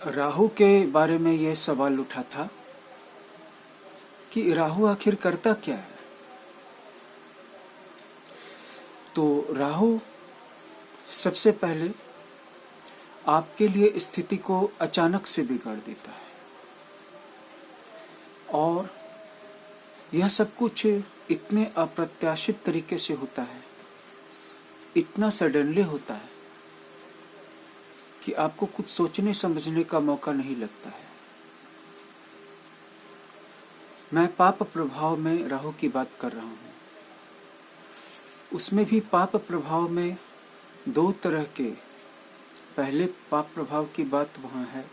राहु के बारे में यह सवाल उठा था कि राहु आखिर करता क्या है। तो राहु सबसे पहले आपके लिए स्थिति को अचानक से बिगाड़ देता है और यह सब कुछ इतने अप्रत्याशित तरीके से होता है, इतना सडनली होता है कि आपको कुछ सोचने समझने का मौका नहीं लगता है। मैं पाप प्रभाव में राहु की बात कर रहा हूं। उसमें भी पाप प्रभाव में दो तरह के, पहले पाप प्रभाव की बात वहां है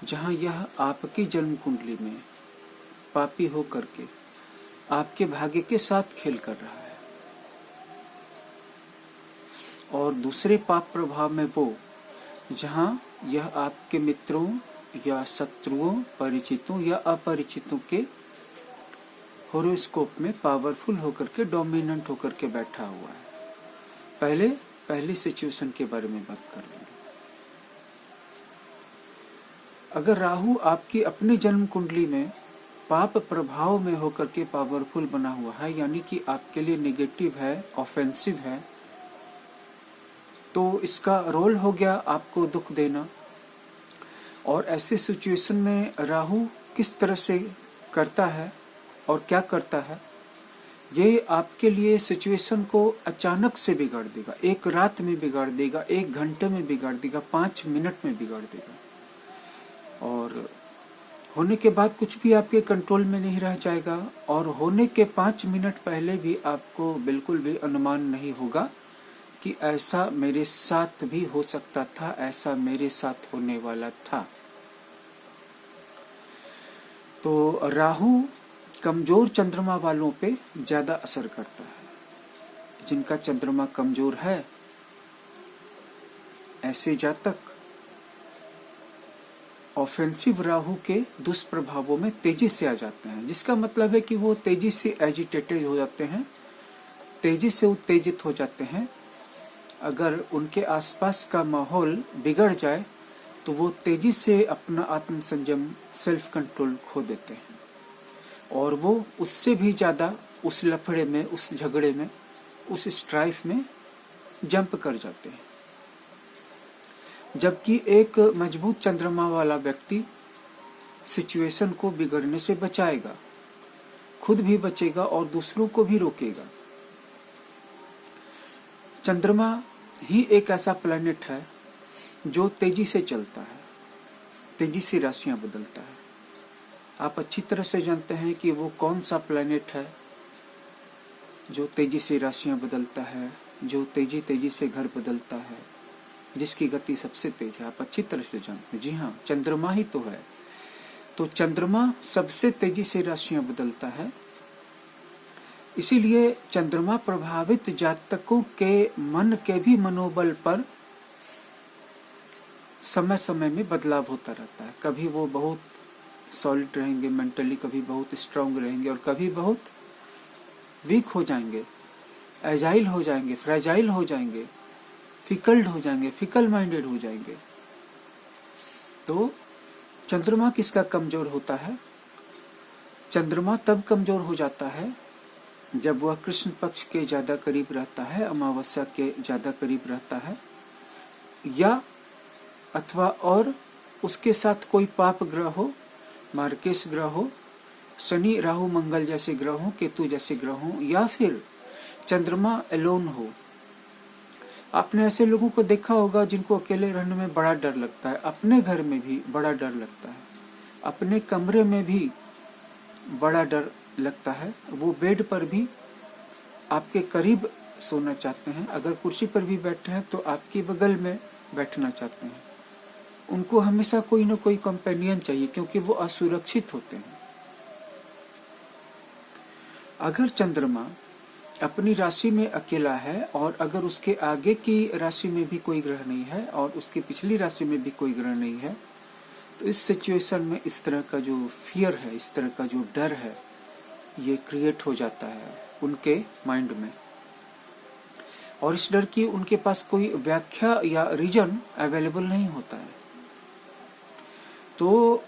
जहां यह आपकी जन्म कुंडली में पापी होकर के आपके भाग्य के साथ खेल कर रहा है, और दूसरे पाप प्रभाव में वो जहां यह आपके मित्रों या शत्रुओं, परिचितों या अपरिचितों के होरोस्कोप में पावरफुल होकर के, डोमिनेंट होकर के बैठा हुआ है। पहली सिचुएशन के बारे में बात कर लेंगे। अगर राहु आपकी अपनी जन्म कुंडली में पाप प्रभाव में होकर के पावरफुल बना हुआ है, यानी कि आपके लिए नेगेटिव है, ऑफेंसिव है, तो इसका रोल हो गया आपको दुख देना। और ऐसे सिचुएशन में राहु किस तरह से करता है और क्या करता है, ये आपके लिए सिचुएशन को अचानक से बिगाड़ देगा। एक रात में बिगाड़ देगा, 1 घंटे में बिगाड़ देगा, 5 मिनट में बिगाड़ देगा, और होने के बाद कुछ भी आपके कंट्रोल में नहीं रह जाएगा। और होने के 5 मिनट पहले भी आपको बिल्कुल भी अनुमान नहीं होगा कि ऐसा मेरे साथ भी हो सकता था, ऐसा मेरे साथ होने वाला था। तो राहु कमजोर चंद्रमा वालों पे ज्यादा असर करता है। जिनका चंद्रमा कमजोर है, ऐसे जातक ऑफेंसिव राहु के दुष्प्रभावों में तेजी से आ जाते हैं, जिसका मतलब है कि वो तेजी से एजिटेटेड हो जाते हैं, तेजी से उत्तेजित हो जाते हैं। अगर उनके आसपास का माहौल बिगड़ जाए तो वो तेजी से अपना आत्म संयम, सेल्फ कंट्रोल खो देते हैं, और वो उससे भी ज्यादा उस लफड़े में, उस झगड़े में, उस स्ट्राइफ में जंप कर जाते हैं। जबकि एक मजबूत चंद्रमा वाला व्यक्ति सिचुएशन को बिगड़ने से बचाएगा, खुद भी बचेगा और दूसरों को भी रोकेगा। चंद्रमा ही एक ऐसा प्लैनेट है जो तेजी से चलता है, तेजी से राशियां बदलता है। आप अच्छी तरह से जानते हैं कि वो कौन सा प्लैनेट है जो तेजी से राशियां बदलता है, जो तेजी से घर बदलता है, जिसकी गति सबसे तेज है। आप अच्छी तरह से जानते हैं, जी हाँ, चंद्रमा ही तो है। तो चंद्रमा सबसे तेजी से राशियां बदलता है। इसीलिए चंद्रमा प्रभावित जातकों के मन के भी मनोबल पर समय समय में बदलाव होता रहता है। कभी वो बहुत सॉलिड रहेंगे मेंटली, कभी बहुत स्ट्रांग रहेंगे, और कभी बहुत वीक हो जाएंगे, एजाइल हो जाएंगे, फ्रेजाइल हो जाएंगे, फिकल्ड हो जाएंगे, फिकल माइंडेड हो जाएंगे। तो चंद्रमा किसका कमजोर होता है? चंद्रमा तब कमजोर हो जाता है जब वह कृष्ण पक्ष के ज्यादा करीब रहता है, अमावस्या के ज्यादा करीब रहता है, या अथवा और उसके साथ कोई पाप ग्रह हो, मार्केश ग्रह हो, शनि, राहु, मंगल जैसे ग्रह हो, केतु जैसे ग्रह हो, या फिर चंद्रमा एलोन हो। आपने ऐसे लोगों को देखा होगा जिनको अकेले रहने में बड़ा डर लगता है, अपने घर में भी बड़ा डर लगता है, अपने कमरे में भी बड़ा डर लगता है। वो बेड पर भी आपके करीब सोना चाहते हैं, अगर कुर्सी पर भी बैठे हैं तो आपके बगल में बैठना चाहते हैं। उनको हमेशा कोई ना कोई कंपेनियन चाहिए, क्योंकि वो असुरक्षित होते हैं। अगर चंद्रमा अपनी राशि में अकेला है, और अगर उसके आगे की राशि में भी कोई ग्रह नहीं है, और उसकी पिछली राशि में भी कोई ग्रह नहीं है, तो इस सिचुएशन में इस तरह का जो फियर है, इस तरह का जो डर है, ये क्रिएट हो जाता है उनके माइंड में। और इस डर की उनके पास कोई व्याख्या या रीजन अवेलेबल नहीं होता है। तो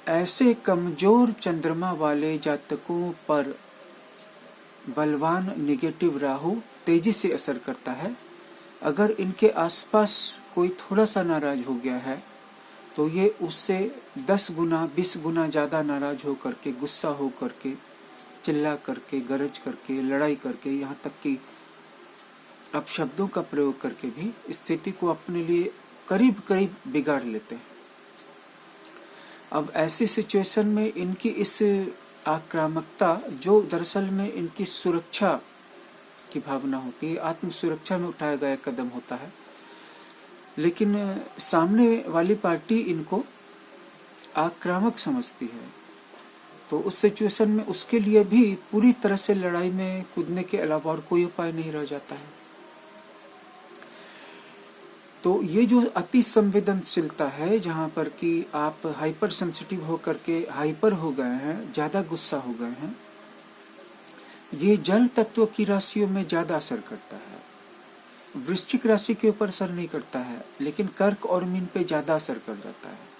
ऐसे कमजोर चंद्रमा वाले जातकों पर बलवान नेगेटिव राहु तेजी से असर करता है। अगर इनके आसपास कोई थोड़ा सा नाराज हो गया है तो ये उससे 10 गुना 20 गुना ज्यादा नाराज हो करके, गुस्सा हो करके, चिल्ला करके, गरज करके, लड़ाई करके, यहाँ तक कि अपशब्दों का प्रयोग करके भी स्थिति को अपने लिए करीब करीब बिगाड़ लेते हैं। अब ऐसी सिचुएशन में इनकी इस आक्रामकता, जो दरअसल में इनकी सुरक्षा की भावना होती है, आत्म सुरक्षा में उठाया गया कदम होता है, लेकिन सामने वाली पार्टी इनको आक्रामक समझती है, तो उस सिचुएशन में उसके लिए भी पूरी तरह से लड़ाई में कूदने के अलावा और कोई उपाय नहीं रह जाता है। तो ये जो अति संवेदनशीलता है, जहां पर कि आप हाइपर सेंसिटिव होकर के हाइपर हो गए हैं, ज्यादा गुस्सा हो गए हैं, ये जल तत्व की राशियों में ज्यादा असर करता है। वृश्चिक राशि के ऊपर असर नहीं करता है, लेकिन कर्क और मीन पे ज्यादा असर कर जाता है।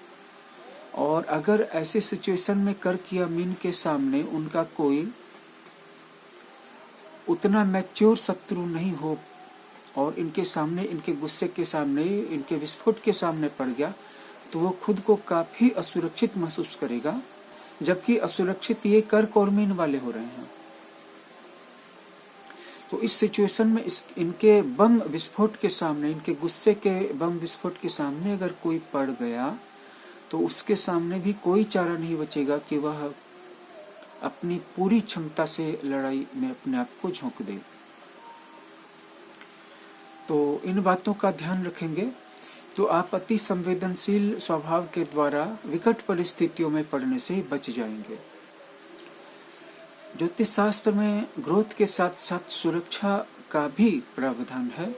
और अगर ऐसे सिचुएशन में कर्क या मीन के सामने उनका कोई उतना मैच्योर शत्रु नहीं हो और इनके सामने, इनके गुस्से के सामने, इनके विस्फोट के सामने पड़ गया, तो वो खुद को काफी असुरक्षित महसूस करेगा, जबकि असुरक्षित ये कर्क और मीन वाले हो रहे हैं। तो इस सिचुएशन में इनके बम विस्फोट के सामने, इनके गुस्से के बम विस्फोट के सामने अगर कोई पड़ गया तो उसके सामने भी कोई चारा नहीं बचेगा कि वह अपनी पूरी क्षमता से लड़ाई में अपने आप को झोंक दे। तो इन बातों का ध्यान रखेंगे तो आप अति संवेदनशील स्वभाव के द्वारा विकट परिस्थितियों में पड़ने से बच जाएंगे। ज्योतिष शास्त्र में ग्रोथ के साथ साथ सुरक्षा का भी प्रावधान है,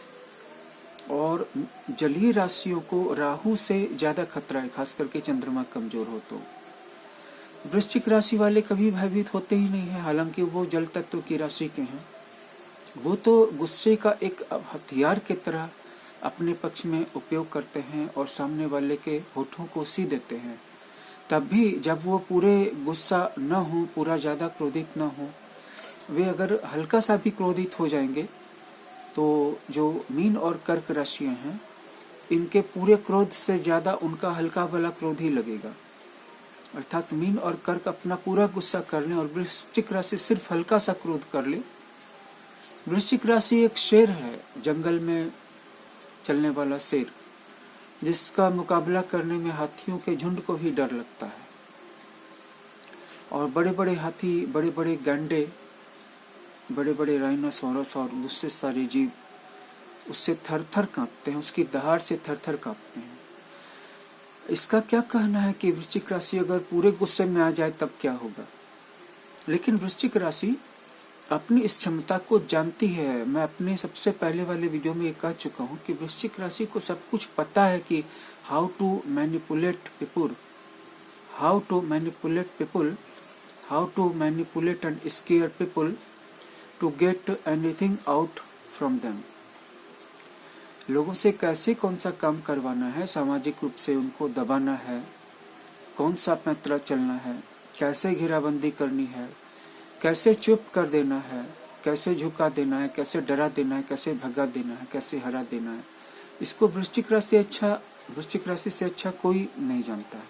और जलीय राशियों को राहु से ज्यादा खतरा है, खास करके चंद्रमा कमजोर हो तो। वृश्चिक राशि वाले कभी भयभीत होते ही नहीं है, हालांकि वो जल तत्व की राशि के हैं। वो तो गुस्से का एक हथियार की तरह अपने पक्ष में उपयोग करते हैं और सामने वाले के होठों को सी देते हैं। तब भी जब वो पूरे गुस्सा न हो, पूरा ज्यादा क्रोधित न हो, वे अगर हल्का सा भी क्रोधित हो जाएंगे तो जो मीन और कर्क राशियां हैं, इनके पूरे क्रोध से ज्यादा उनका हल्का वाला क्रोध ही लगेगा। अर्थात मीन और कर्क अपना पूरा गुस्सा कर लें और वृश्चिक राशि सिर्फ हल्का सा क्रोध कर ले। वृश्चिक राशि एक शेर है, जंगल में चलने वाला शेर, जिसका मुकाबला करने में हाथियों के झुंड को भी डर लगता है। और बड़े बड़े हाथी, बड़े बड़े गैंडे, बड़े बड़े राइनोसोरस और दूसरे सारे जीव उससे थर थर कांपते हैं, उसकी दहाड़ से थर थर कांपते हैं। इसका क्या कहना है कि वृश्चिक राशि अगर पूरे गुस्से में आ जाए तब क्या होगा? लेकिन वृश्चिक राशि अपनी इस क्षमता को जानती है। मैं अपने सबसे पहले वाले वीडियो में कह चुका हूँ कि वृश्चिक राशि को सब कुछ पता है कि how to manipulate people, how to manipulate people, how to manipulate and scare people to get anything out from them. लोगों से कैसे कौन सा काम करवाना है, सामाजिक रूप से उनको दबाना है, कौन सा पैंतरा चलना है, कैसे घेराबंदी करनी है, कैसे चुप कर देना है, कैसे झुका देना है, कैसे डरा देना है, कैसे भगा देना है, कैसे हरा देना है, इसको वृश्चिक राशि से अच्छा कोई नहीं जानता है।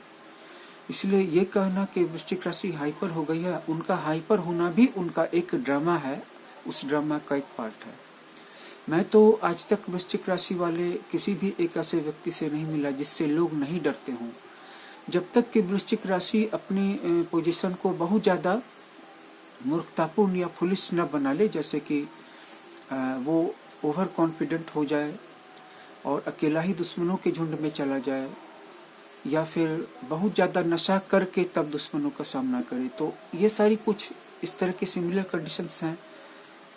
इसलिए ये कहना कि वृश्चिक राशि हाइपर हो गई है, उनका हाइपर होना भी उनका एक ड्रामा है, उस ड्रामा का एक पार्ट है। मैं तो आज तक वृश्चिक राशि वाले किसी भी एक ऐसे व्यक्ति से नहीं मिला जिससे लोग नहीं डरते हों। जब तक कि वृश्चिक राशि अपनी पोजीशन को बहुत ज्यादा मूर्खतापूर्ण या फुलिश न बना ले, जैसे कि वो ओवर कॉन्फिडेंट हो जाए और अकेला ही दुश्मनों के झुंड में चला जाए, या फिर बहुत ज्यादा नशा करके तब दुश्मनों का सामना करे, तो ये सारी कुछ इस तरह के सिमिलर कंडीशंस हैं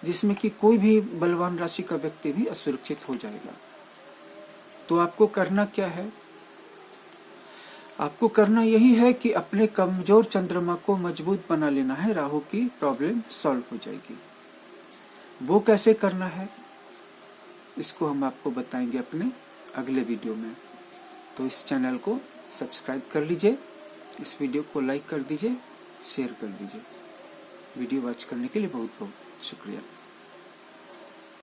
जिसमें कि कोई भी बलवान राशि का व्यक्ति भी असुरक्षित हो जाएगा। तो आपको करना क्या है? आपको करना यही है कि अपने कमजोर चंद्रमा को मजबूत बना लेना है, राहु की प्रॉब्लम सॉल्व हो जाएगी। वो कैसे करना है इसको हम आपको बताएंगे अपने अगले वीडियो में। तो इस चैनल को सब्सक्राइब कर लीजिए, इस वीडियो को लाइक कर दीजिए, शेयर कर दीजिए। वीडियो वॉच करने के लिए बहुत बहुत शुक्रिया।